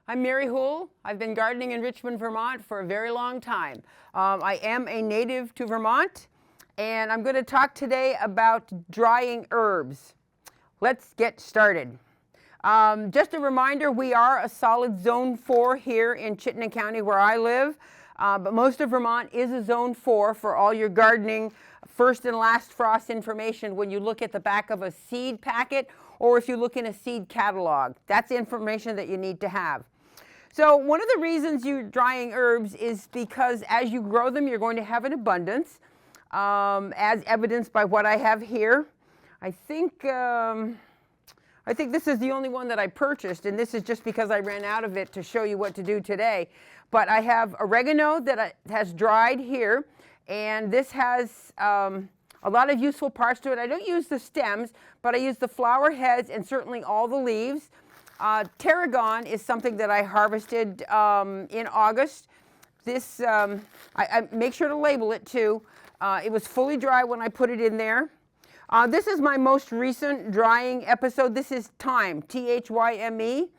I'm Mary Houle. I've been gardening in Richmond, Vermont for a very long time. I am a native to Vermont, and I'm going to talk today about drying herbs. Let's get started. Just a reminder, we are a solid Zone 4 here in Chittenden County where I live, but most of Vermont is a Zone 4 for all your gardening first and last frost information when you look at the back of a seed packet or if you look in a seed catalog. That's information that you need to have. So one of the reasons you're drying herbs is because as you grow them, you're going to have an abundance, as evidenced by what I have here. I think this is the only one that I purchased, and this is just because I ran out of it to show you what to do today. But I have oregano that has dried here, and this has a lot of useful parts to it. I don't use the stems, but I use the flower heads and certainly all the leaves. Tarragon is something that I harvested in August. This, I make sure to label it too. It was fully dry when I put it in there. This is my most recent drying episode. This is thyme, T-H-Y-M-E,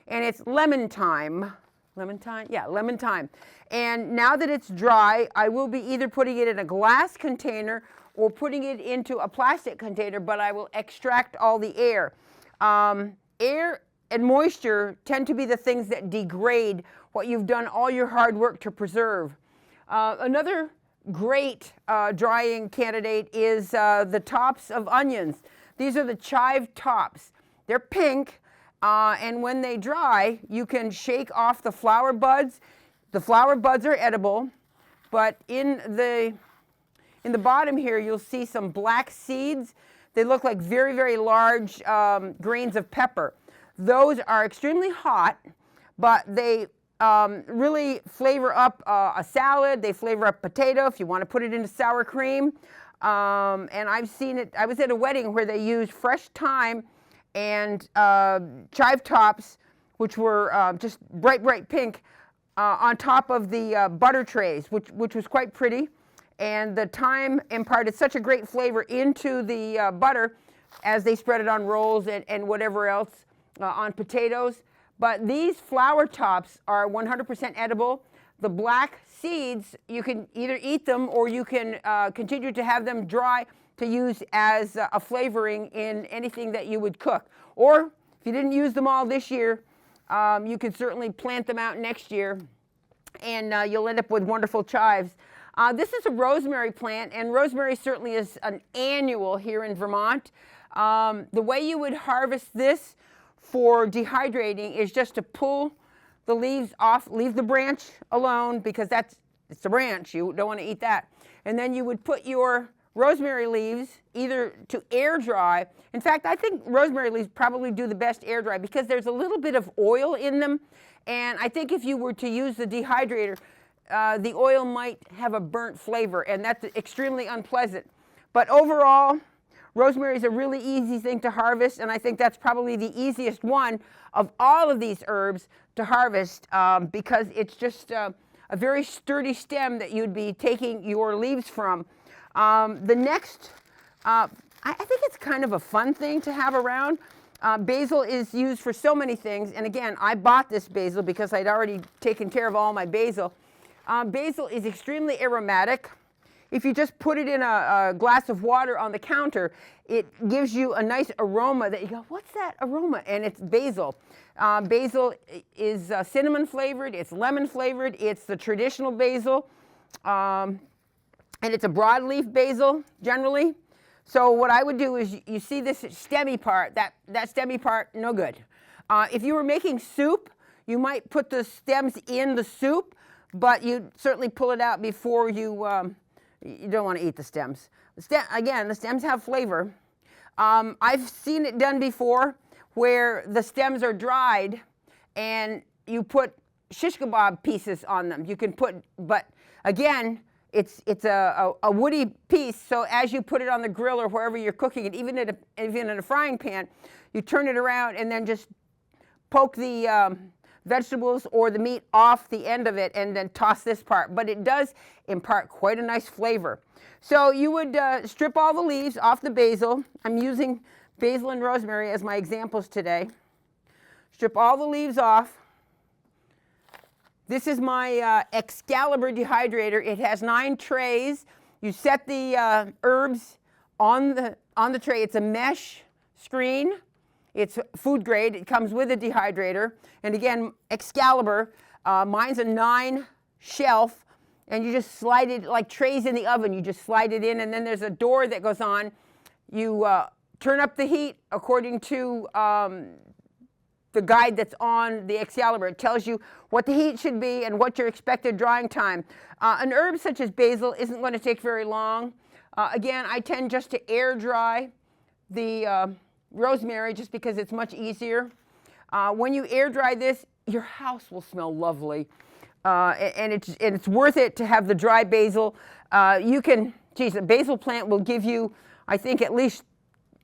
and it's lemon thyme. Lemon thyme? Yeah, lemon thyme. And now that it's dry, I will be either putting it in a glass container or putting it into a plastic container, but I will extract all the air. Air and moisture tend to be the things that degrade what you've done all your hard work to preserve. Another great drying candidate is the tops of onions. These are the chive tops. They're pink, and when they dry, you can shake off the flower buds. The flower buds are edible, but in the bottom here, you'll see some black seeds. They look like very, very large grains of pepper. Those are extremely hot, but they really flavor up a salad. They flavor up potato if you want to put it into sour cream. And I've seen it. I was at a wedding where they used fresh thyme and chive tops, which were just bright, bright pink, on top of the butter trays, which was quite pretty. And the thyme imparted such a great flavor into the butter as they spread it on rolls and whatever else on potatoes. But these flower tops are 100% edible. The black seeds, you can either eat them or you can continue to have them dry to use as a flavoring in anything that you would cook. Or if you didn't use them all this year, you could certainly plant them out next year and you'll end up with wonderful chives. This is a rosemary plant, and rosemary certainly is an annual here in Vermont. The way you would harvest this for dehydrating is just to pull the leaves off, leave the branch alone because it's a branch, you don't want to eat that. And then you would put your rosemary leaves either to air dry. In fact, I think rosemary leaves probably do the best air dry because there's a little bit of oil in them. And I think if you were to use the dehydrator, the oil might have a burnt flavor, and that's extremely unpleasant. But overall, rosemary is a really easy thing to harvest, and I think that's probably the easiest one of all of these herbs to harvest because it's just a very sturdy stem that you'd be taking your leaves from. The next, I think it's kind of a fun thing to have around. Basil is used for so many things, and again, I bought this basil because I'd already taken care of all my basil. Basil is extremely aromatic. If you just put it in a glass of water on the counter, it gives you a nice aroma that you go, what's that aroma? And it's basil. Basil is cinnamon flavored, it's lemon flavored, it's the traditional basil, and it's a broadleaf basil generally. So what I would do is you see this stemmy part, that stemmy part, no good. If you were making soup, you might put the stems in the soup, but you certainly pull it out before you don't want to eat the stems. Again, the stems have flavor. I've seen it done before where the stems are dried and you put shish kebab pieces on them. You can put, but again, it's a woody piece, so as you put it on the grill or wherever you're cooking it, even in a frying pan, you turn it around and then just poke the vegetables or the meat off the end of it and then toss this part. But it does impart quite a nice flavor. So you would strip all the leaves off the basil. I'm using basil and rosemary as my examples today. Strip all the leaves off. This is my Excalibur dehydrator. It has 9 trays. You set the herbs on the tray. It's a mesh screen. It's food grade. It comes with a dehydrator. And again, Excalibur, mine's a 9 shelf, and you just slide it like trays in the oven. You just slide it in, and then there's a door that goes on. You turn up the heat according to the guide that's on the Excalibur. It tells you what the heat should be and what your expected drying time. An herb such as basil isn't going to take very long. Again, I tend just to air dry the rosemary just because it's much easier. When you air dry this, your house will smell lovely. And it's worth it to have the dry basil. A basil plant will give you, I think, at least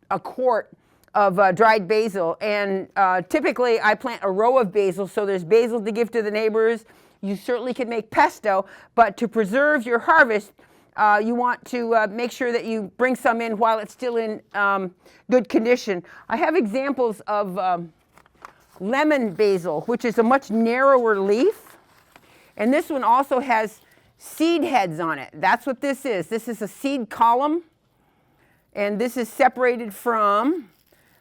a quart of dried basil. And typically I plant a row of basil, so there's basil to give to the neighbors. You certainly can make pesto, but to preserve your harvest, you want to make sure that you bring some in while it's still in good condition. I have examples of lemon basil, which is a much narrower leaf. And this one also has seed heads on it. That's what this is. This is a seed column. And this is separated from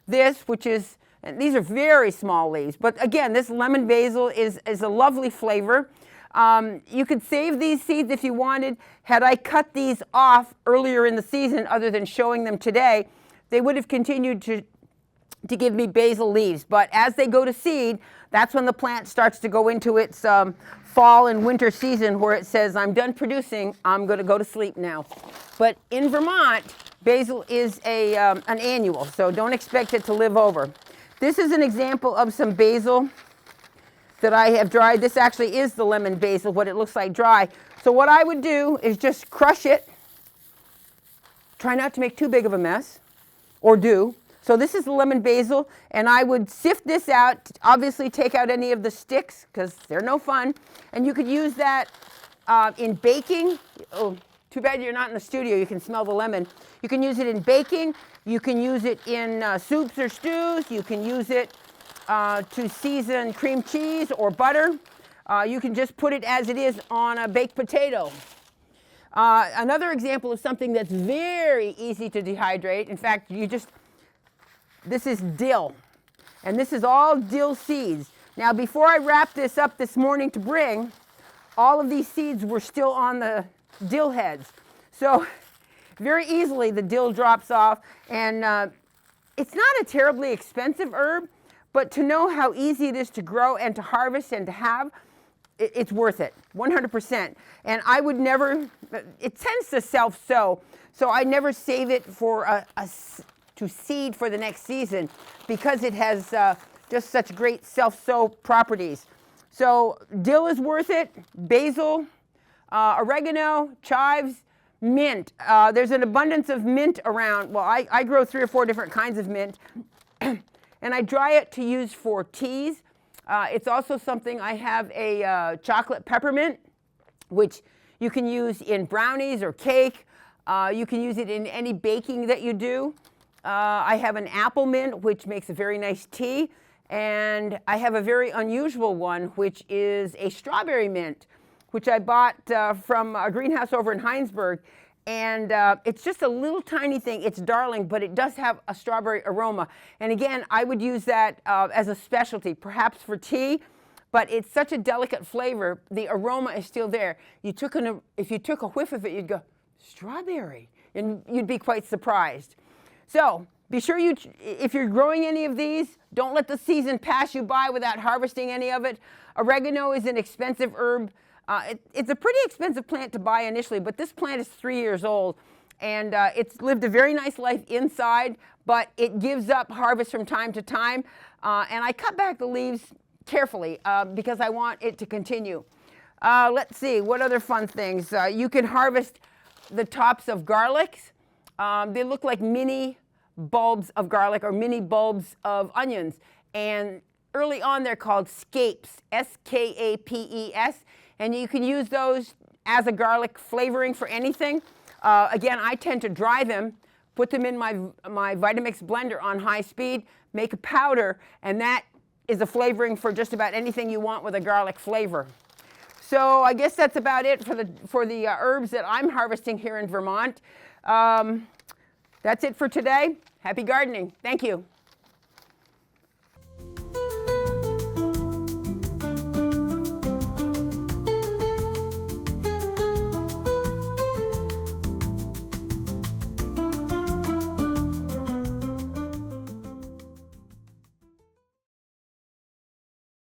this, which is, and these are very small leaves. But again, this lemon basil is a lovely flavor. You could save these seeds if you wanted. Had I cut these off earlier in the season, other than showing them today, they would have continued to give me basil leaves. But as they go to seed, that's when the plant starts to go into its fall and winter season, where it says, I'm done producing, I'm going to go to sleep now. But in Vermont, basil is an annual, so don't expect it to live over. This is an example of some basil that I have dried. This actually is the lemon basil, what it looks like dry. So what I would do is just crush it. Try not to make too big of a mess, or do. So this is the lemon basil, and I would sift this out, obviously take out any of the sticks, because they're no fun. And you could use that in baking. Oh, too bad you're not in the studio, you can smell the lemon. You can use it in baking, you can use it in soups or stews, you can use it to season cream cheese or butter. You can just put it as it is on a baked potato. Another example of something that's very easy to dehydrate, in fact, this is dill, and this is all dill seeds. Now, before I wrapped this up this morning to bring, all of these seeds were still on the dill heads. So very easily the dill drops off, and it's not a terribly expensive herb, but to know how easy it is to grow and to harvest and to have, it's worth it, 100%. And I would never, it tends to self-sow, so I never save it for to seed for the next season, because it has just such great self-sow properties. So dill is worth it, basil, oregano, chives, mint. There's an abundance of mint around. Well, I grow 3 or 4 different kinds of mint, and I dry it to use for teas. It's also something, I have a chocolate peppermint, which you can use in brownies or cake. You can use it in any baking that you do. I have an apple mint, which makes a very nice tea. And I have a very unusual one, which is a strawberry mint, which I bought from a greenhouse over in Heinsberg. And it's just a little tiny thing. It's darling, but it does have a strawberry aroma. And again, I would use that as a specialty, perhaps for tea, but it's such a delicate flavor. The aroma is still there. If you took a whiff of it, you'd go, strawberry, and you'd be quite surprised. So be sure if you're growing any of these, don't let the season pass you by without harvesting any of it. Oregano is an expensive herb. It's a pretty expensive plant to buy initially, but this plant is 3 years old, and it's lived a very nice life inside, but it gives up harvest from time to time. And I cut back the leaves carefully because I want it to continue. Let's see, what other fun things? You can harvest the tops of garlics. They look like mini bulbs of garlic or mini bulbs of onions. And early on, they're called scapes, S-K-A-P-E-S. And you can use those as a garlic flavoring for anything. Again, I tend to dry them, put them in my Vitamix blender on high speed, make a powder, and that is a flavoring for just about anything you want with a garlic flavor. So I guess that's about it for the herbs that I'm harvesting here in Vermont. That's it for today. Happy gardening. Thank you.